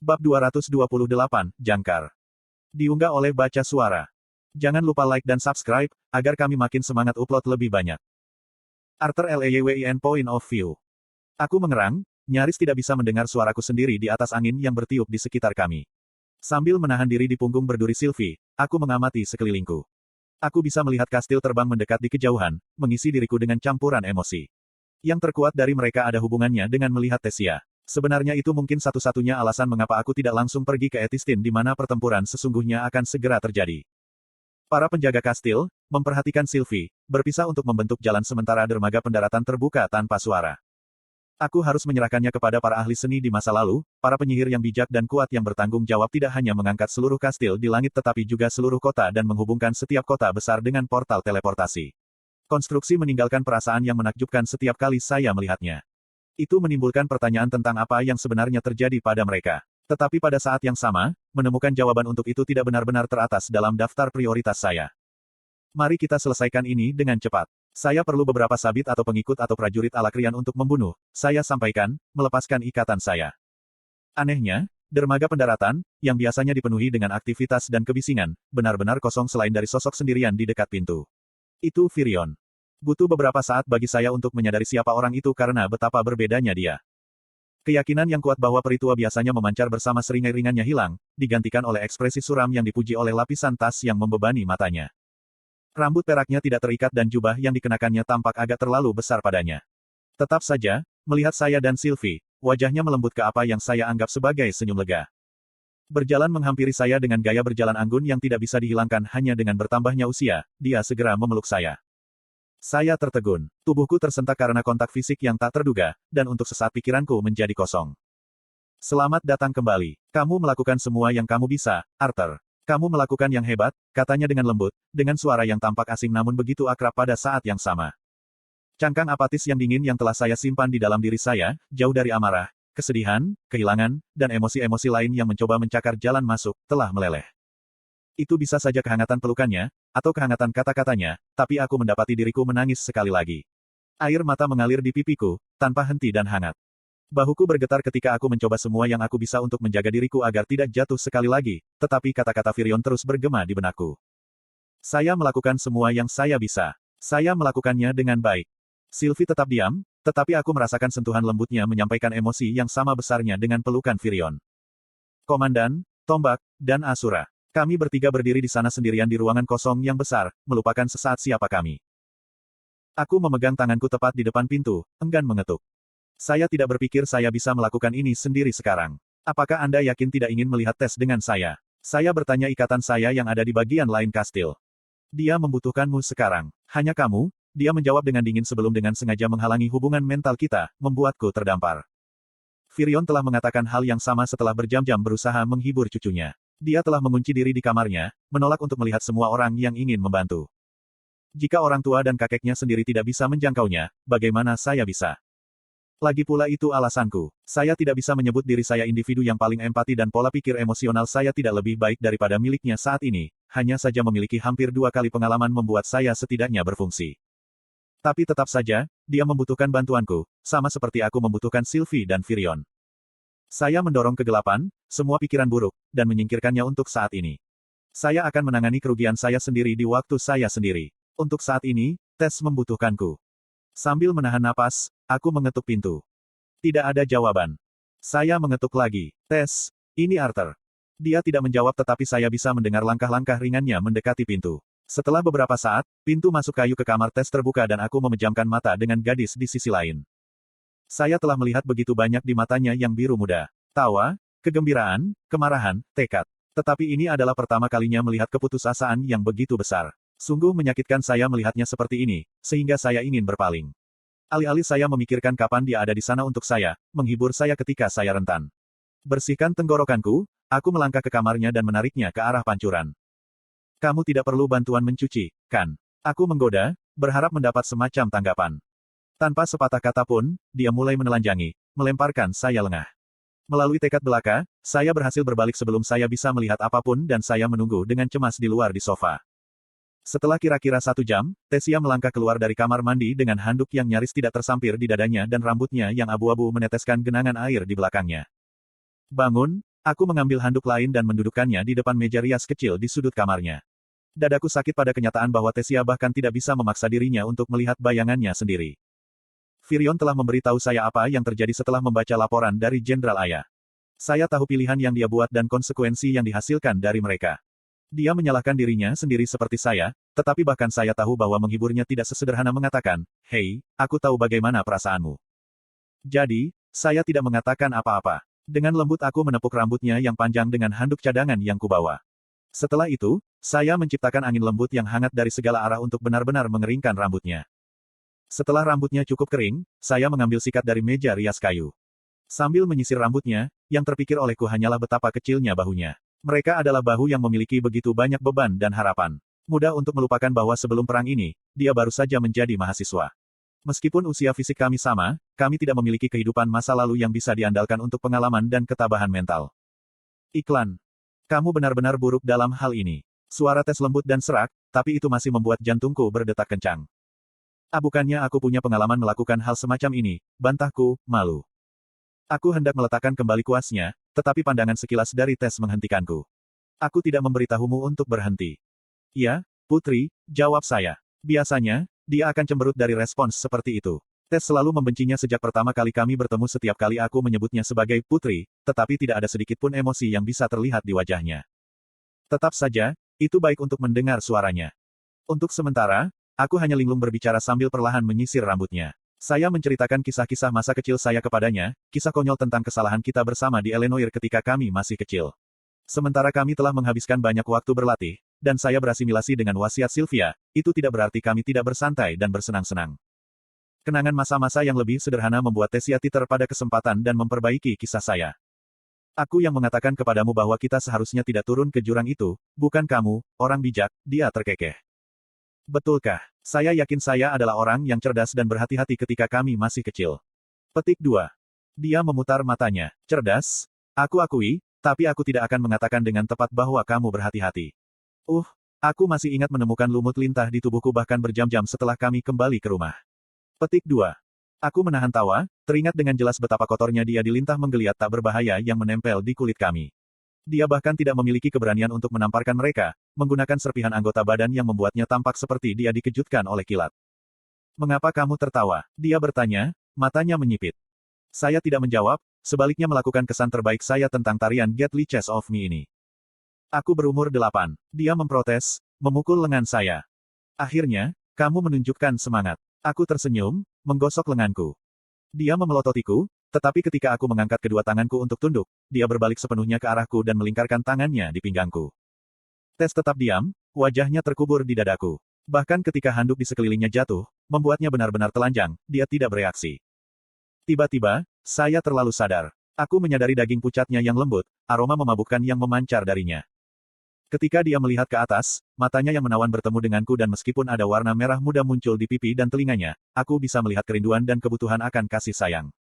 Bab 228, Jangkar. Diunggah oleh Baca Suara. Jangan lupa like dan subscribe, agar kami makin semangat upload lebih banyak. Arthur Lewin Point of View. Aku mengerang, nyaris tidak bisa mendengar suaraku sendiri di atas angin yang bertiup di sekitar kami. Sambil menahan diri di punggung berduri Sylvie, aku mengamati sekelilingku. Aku bisa melihat kastil terbang mendekat di kejauhan, mengisi diriku dengan campuran emosi. Yang terkuat dari mereka ada hubungannya dengan melihat Tessia. Sebenarnya itu mungkin satu-satunya alasan mengapa aku tidak langsung pergi ke Etistin di mana pertempuran sesungguhnya akan segera terjadi. Para penjaga kastil, memperhatikan Sylvie, berpisah untuk membentuk jalan sementara dermaga pendaratan terbuka tanpa suara. Aku harus menyerahkannya kepada para ahli seni di masa lalu, para penyihir yang bijak dan kuat yang bertanggung jawab tidak hanya mengangkat seluruh kastil di langit tetapi juga seluruh kota dan menghubungkan setiap kota besar dengan portal teleportasi. Konstruksi meninggalkan perasaan yang menakjubkan setiap kali saya melihatnya. Itu menimbulkan pertanyaan tentang apa yang sebenarnya terjadi pada mereka. Tetapi pada saat yang sama, menemukan jawaban untuk itu tidak benar-benar teratas dalam daftar prioritas saya. Mari kita selesaikan ini dengan cepat. Saya perlu beberapa sabit atau pengikut atau prajurit Alakrian untuk membunuh, saya sampaikan, melepaskan ikatan saya. Anehnya, dermaga pendaratan, yang biasanya dipenuhi dengan aktivitas dan kebisingan, benar-benar kosong selain dari sosok sendirian di dekat pintu. Itu Virion. Butuh beberapa saat bagi saya untuk menyadari siapa orang itu karena betapa berbedanya dia. Keyakinan yang kuat bahwa peritua biasanya memancar bersama seringai ringannya hilang, digantikan oleh ekspresi suram yang dipuji oleh lapisan tas yang membebani matanya. Rambut peraknya tidak terikat dan jubah yang dikenakannya tampak agak terlalu besar padanya. Tetap saja, melihat saya dan Sylvie, wajahnya melembut ke apa yang saya anggap sebagai senyum lega. Berjalan menghampiri saya dengan gaya berjalan anggun yang tidak bisa dihilangkan hanya dengan bertambahnya usia, dia segera memeluk saya. Saya tertegun. Tubuhku tersentak karena kontak fisik yang tak terduga, dan untuk sesaat pikiranku menjadi kosong. Selamat datang kembali. Kamu melakukan semua yang kamu bisa, Arthur. Kamu melakukan yang hebat, katanya dengan lembut, dengan suara yang tampak asing namun begitu akrab pada saat yang sama. Cangkang apatis yang dingin yang telah saya simpan di dalam diri saya, jauh dari amarah, kesedihan, kehilangan, dan emosi-emosi lain yang mencoba mencakar jalan masuk, telah meleleh. Itu bisa saja kehangatan pelukannya, atau kehangatan kata-katanya, tapi aku mendapati diriku menangis sekali lagi. Air mata mengalir di pipiku, tanpa henti dan hangat. Bahuku bergetar ketika aku mencoba semua yang aku bisa untuk menjaga diriku agar tidak jatuh sekali lagi, tetapi kata-kata Virion terus bergema di benakku. Saya melakukan semua yang saya bisa. Saya melakukannya dengan baik. Sylvie tetap diam, tetapi aku merasakan sentuhan lembutnya menyampaikan emosi yang sama besarnya dengan pelukan Virion. Komandan, Tombak, dan Asura. Kami bertiga berdiri di sana sendirian di ruangan kosong yang besar, melupakan sesaat siapa kami. Aku memegang tanganku tepat di depan pintu, enggan mengetuk. Saya tidak berpikir saya bisa melakukan ini sendiri sekarang. Apakah Anda yakin tidak ingin melihat tes dengan saya? Saya bertanya ikatan saya yang ada di bagian lain kastil. Dia membutuhkanmu sekarang. Hanya kamu? Dia menjawab dengan dingin sebelum dengan sengaja menghalangi hubungan mental kita, membuatku terdampar. Virion telah mengatakan hal yang sama setelah berjam-jam berusaha menghibur cucunya. Dia telah mengunci diri di kamarnya, menolak untuk melihat semua orang yang ingin membantu. Jika orang tua dan kakeknya sendiri tidak bisa menjangkaunya, bagaimana saya bisa? Lagi pula itu alasanku. Saya tidak bisa menyebut diri saya individu yang paling empati dan pola pikir emosional saya tidak lebih baik daripada miliknya saat ini, hanya saja memiliki hampir 2 kali pengalaman membuat saya setidaknya berfungsi. Tapi tetap saja, dia membutuhkan bantuanku, sama seperti aku membutuhkan Sylvie dan Virion. Saya mendorong kegelapan, semua pikiran buruk, dan menyingkirkannya untuk saat ini. Saya akan menangani kerugian saya sendiri di waktu saya sendiri. Untuk saat ini, tes membutuhkanku. Sambil menahan napas, aku mengetuk pintu. Tidak ada jawaban. Saya mengetuk lagi. Tes, ini Arthur. Dia tidak menjawab tetapi saya bisa mendengar langkah-langkah ringannya mendekati pintu. Setelah beberapa saat, pintu masuk kayu ke kamar tes terbuka dan aku memejamkan mata dengan gadis di sisi lain. Saya telah melihat begitu banyak di matanya yang biru muda. Tawa, kegembiraan, kemarahan, tekad. Tetapi ini adalah pertama kalinya melihat keputusasaan yang begitu besar. Sungguh menyakitkan saya melihatnya seperti ini, sehingga saya ingin berpaling. Alih-alih saya memikirkan kapan dia ada di sana untuk saya, menghibur saya ketika saya rentan. Bersihkan tenggorokanku, aku melangkah ke kamarnya dan menariknya ke arah pancuran. Kamu tidak perlu bantuan mencuci, kan? Aku menggoda, berharap mendapat semacam tanggapan. Tanpa sepatah kata pun, dia mulai menelanjangi, melemparkan saya lengah. Melalui tekad belaka, saya berhasil berbalik sebelum saya bisa melihat apapun dan saya menunggu dengan cemas di luar di sofa. Setelah kira-kira 1 jam, Tessia melangkah keluar dari kamar mandi dengan handuk yang nyaris tidak tersampir di dadanya dan rambutnya yang abu-abu meneteskan genangan air di belakangnya. Bangun, Aku mengambil handuk lain dan mendudukkannya di depan meja rias kecil di sudut kamarnya. Dadaku sakit pada kenyataan bahwa Tesia bahkan tidak bisa memaksa dirinya untuk melihat bayangannya sendiri. Firion telah memberitahu saya apa yang terjadi setelah membaca laporan dari Jenderal Aya. Saya tahu pilihan yang dia buat dan konsekuensi yang dihasilkan dari mereka. Dia menyalahkan dirinya sendiri seperti saya, tetapi bahkan saya tahu bahwa menghiburnya tidak sesederhana mengatakan, "Hei, aku tahu bagaimana perasaanmu." Jadi, saya tidak mengatakan apa-apa. Dengan lembut aku menepuk rambutnya yang panjang dengan handuk cadangan yang kubawa. Setelah itu, saya menciptakan angin lembut yang hangat dari segala arah untuk benar-benar mengeringkan rambutnya. Setelah rambutnya cukup kering, saya mengambil sikat dari meja rias kayu. Sambil menyisir rambutnya, yang terpikir olehku hanyalah betapa kecilnya bahunya. Mereka adalah bahu yang memiliki begitu banyak beban dan harapan. Mudah untuk melupakan bahwa sebelum perang ini, dia baru saja menjadi mahasiswa. Meskipun usia fisik kami sama, kami tidak memiliki kehidupan masa lalu yang bisa diandalkan untuk pengalaman dan ketabahan mental. Iklan. Kamu benar-benar buruk dalam hal ini. Suara tes lembut dan serak, tapi itu masih membuat jantungku berdetak kencang. Bukannya aku punya pengalaman melakukan hal semacam ini, bantahku, malu. Aku hendak meletakkan kembali kuasnya, tetapi pandangan sekilas dari tes menghentikanku. Aku tidak memberitahumu untuk berhenti. Ya, Putri, jawab saya. Biasanya, dia akan cemberut dari respons seperti itu. Tes selalu membencinya sejak pertama kali kami bertemu setiap kali aku menyebutnya sebagai Putri, tetapi tidak ada sedikit pun emosi yang bisa terlihat di wajahnya. Tetap saja, itu baik untuk mendengar suaranya. Untuk sementara, aku hanya linglung berbicara sambil perlahan menyisir rambutnya. Saya menceritakan kisah-kisah masa kecil saya kepadanya, kisah konyol tentang kesalahan kita bersama di Eleanor ketika kami masih kecil. Sementara kami telah menghabiskan banyak waktu berlatih, dan saya berasimilasi dengan wasiat Sylvia, itu tidak berarti kami tidak bersantai dan bersenang-senang. Kenangan masa-masa yang lebih sederhana membuat Tesia titer pada kesempatan dan memperbaiki kisah saya. Aku yang mengatakan kepadamu bahwa kita seharusnya tidak turun ke jurang itu, bukan kamu, orang bijak, dia terkekeh. Betulkah? Saya yakin saya adalah orang yang cerdas dan berhati-hati ketika kami masih kecil. Petik 2. Dia memutar matanya. Cerdas? Aku akui, tapi aku tidak akan mengatakan dengan tepat bahwa kamu berhati-hati. Aku masih ingat menemukan lumut lintah di tubuhku bahkan berjam-jam setelah kami kembali ke rumah. Petik 2. Aku menahan tawa, teringat dengan jelas betapa kotornya dia di lintah menggeliat tak berbahaya yang menempel di kulit kami. Dia bahkan tidak memiliki keberanian untuk menamparkan mereka, menggunakan serpihan anggota badan yang membuatnya tampak seperti dia dikejutkan oleh kilat. Mengapa kamu tertawa? Dia bertanya, matanya menyipit. Saya tidak menjawab, sebaliknya melakukan kesan terbaik saya tentang tarian Get Liches of Me ini. Aku berumur 8. Dia memprotes, memukul lengan saya. Akhirnya, kamu menunjukkan semangat. Aku tersenyum, menggosok lenganku. Dia memelototiku, tetapi ketika aku mengangkat kedua tanganku untuk tunduk, dia berbalik sepenuhnya ke arahku dan melingkarkan tangannya di pinggangku. Tes tetap diam, wajahnya terkubur di dadaku. Bahkan ketika handuk di sekelilingnya jatuh, membuatnya benar-benar telanjang, dia tidak bereaksi. Tiba-tiba, saya terlalu sadar. Aku menyadari daging pucatnya yang lembut, aroma memabukkan yang memancar darinya. Ketika dia melihat ke atas, matanya yang menawan bertemu denganku dan meskipun ada warna merah muda muncul di pipi dan telinganya, aku bisa melihat kerinduan dan kebutuhan akan kasih sayang.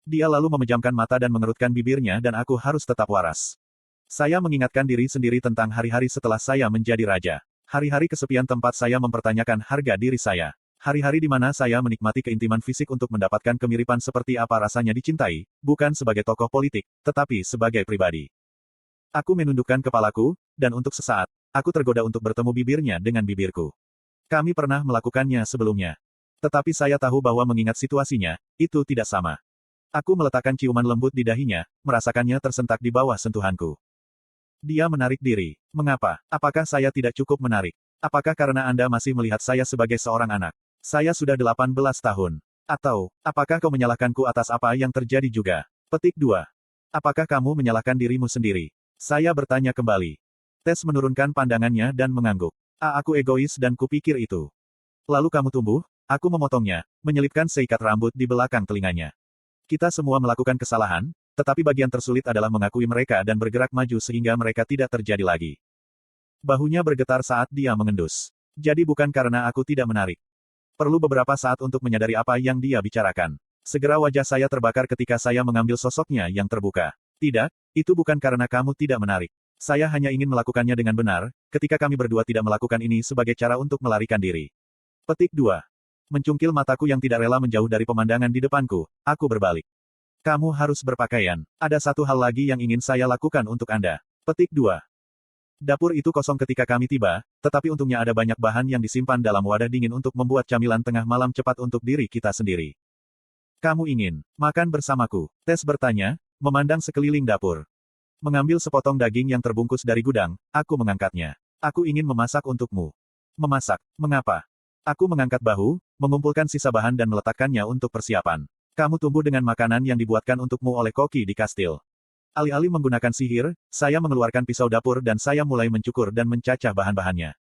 Dia lalu memejamkan mata dan mengerutkan bibirnya dan aku harus tetap waras. Saya mengingatkan diri sendiri tentang hari-hari setelah saya menjadi raja. Hari-hari kesepian tempat saya mempertanyakan harga diri saya. Hari-hari di mana saya menikmati keintiman fisik untuk mendapatkan kemiripan seperti apa rasanya dicintai, bukan sebagai tokoh politik, tetapi sebagai pribadi. Aku menundukkan kepalaku, dan untuk sesaat, aku tergoda untuk bertemu bibirnya dengan bibirku. Kami pernah melakukannya sebelumnya. Tetapi saya tahu bahwa mengingat situasinya, itu tidak sama. Aku meletakkan ciuman lembut di dahinya, merasakannya tersentak di bawah sentuhanku. Dia menarik diri. Mengapa? Apakah saya tidak cukup menarik? Apakah karena Anda masih melihat saya sebagai seorang anak? Saya sudah 18 tahun. Atau, apakah kau menyalahkanku atas apa yang terjadi juga? Petik 2. Apakah kamu menyalahkan dirimu sendiri? Saya bertanya kembali. Tes menurunkan pandangannya dan mengangguk. Aku egois dan kupikir itu. Lalu kamu tumbuh, aku memotongnya, menyelipkan seikat rambut di belakang telinganya. Kita semua melakukan kesalahan, tetapi bagian tersulit adalah mengakui mereka dan bergerak maju sehingga mereka tidak terjadi lagi. Bahunya bergetar saat dia mengendus. Jadi bukan karena aku tidak menarik. Perlu beberapa saat untuk menyadari apa yang dia bicarakan. Segera wajah saya terbakar ketika saya mengambil sosoknya yang terbuka. Tidak, itu bukan karena kamu tidak menarik. Saya hanya ingin melakukannya dengan benar, ketika kami berdua tidak melakukan ini sebagai cara untuk melarikan diri. Petik 2. Mencungkil mataku yang tidak rela menjauh dari pemandangan di depanku, aku berbalik. Kamu harus berpakaian. Ada satu hal lagi yang ingin saya lakukan untuk Anda. Petik 2. Dapur itu kosong ketika kami tiba, tetapi untungnya ada banyak bahan yang disimpan dalam wadah dingin untuk membuat camilan tengah malam cepat untuk diri kita sendiri. Kamu ingin makan bersamaku? Tess bertanya, memandang sekeliling dapur. Mengambil sepotong daging yang terbungkus dari gudang, aku mengangkatnya. Aku ingin memasak untukmu. Memasak? Mengapa? Aku mengangkat bahu, mengumpulkan sisa bahan dan meletakkannya untuk persiapan. Kamu tumbuh dengan makanan yang dibuatkan untukmu oleh koki di kastil. Alih-alih menggunakan sihir, saya mengeluarkan pisau dapur dan saya mulai mencukur dan mencacah bahan-bahannya.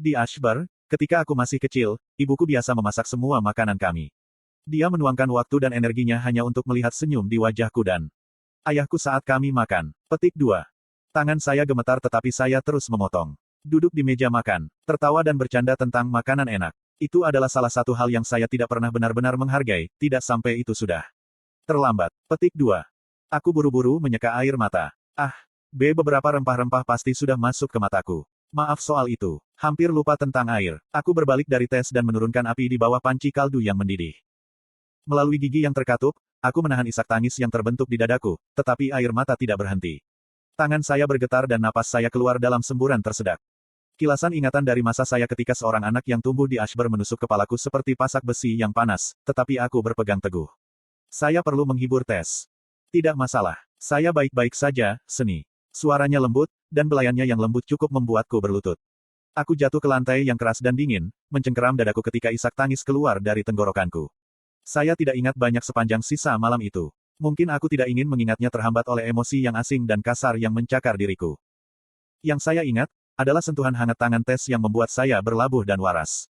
Di Ashbar, ketika aku masih kecil, ibuku biasa memasak semua makanan kami. Dia menuangkan waktu dan energinya hanya untuk melihat senyum di wajahku dan ayahku saat kami makan. Petik 2. Tangan saya gemetar tetapi saya terus memotong. Duduk di meja makan, tertawa dan bercanda tentang makanan enak. Itu adalah salah satu hal yang saya tidak pernah benar-benar menghargai, tidak sampai itu sudah terlambat. Petik 2. Aku buru-buru menyeka air mata. Beberapa rempah-rempah pasti sudah masuk ke mataku. Maaf soal itu. Hampir lupa tentang air. Aku berbalik dari Tess dan menurunkan api di bawah panci kaldu yang mendidih. Melalui gigi yang terkatup, aku menahan isak tangis yang terbentuk di dadaku, tetapi air mata tidak berhenti. Tangan saya bergetar dan napas saya keluar dalam semburan tersedak. Kilasan ingatan dari masa saya ketika seorang anak yang tumbuh di Ashbar menusuk kepalaku seperti pasak besi yang panas, tetapi aku berpegang teguh. Saya perlu menghibur Tess. Tidak masalah. Saya baik-baik saja, Seni. Suaranya lembut, dan belayannya yang lembut cukup membuatku berlutut. Aku jatuh ke lantai yang keras dan dingin, mencengkeram dadaku ketika isak tangis keluar dari tenggorokanku. Saya tidak ingat banyak sepanjang sisa malam itu. Mungkin aku tidak ingin mengingatnya terhambat oleh emosi yang asing dan kasar yang mencakar diriku. Yang saya ingat, adalah sentuhan hangat tangan Tess yang membuat saya berlabuh dan waras.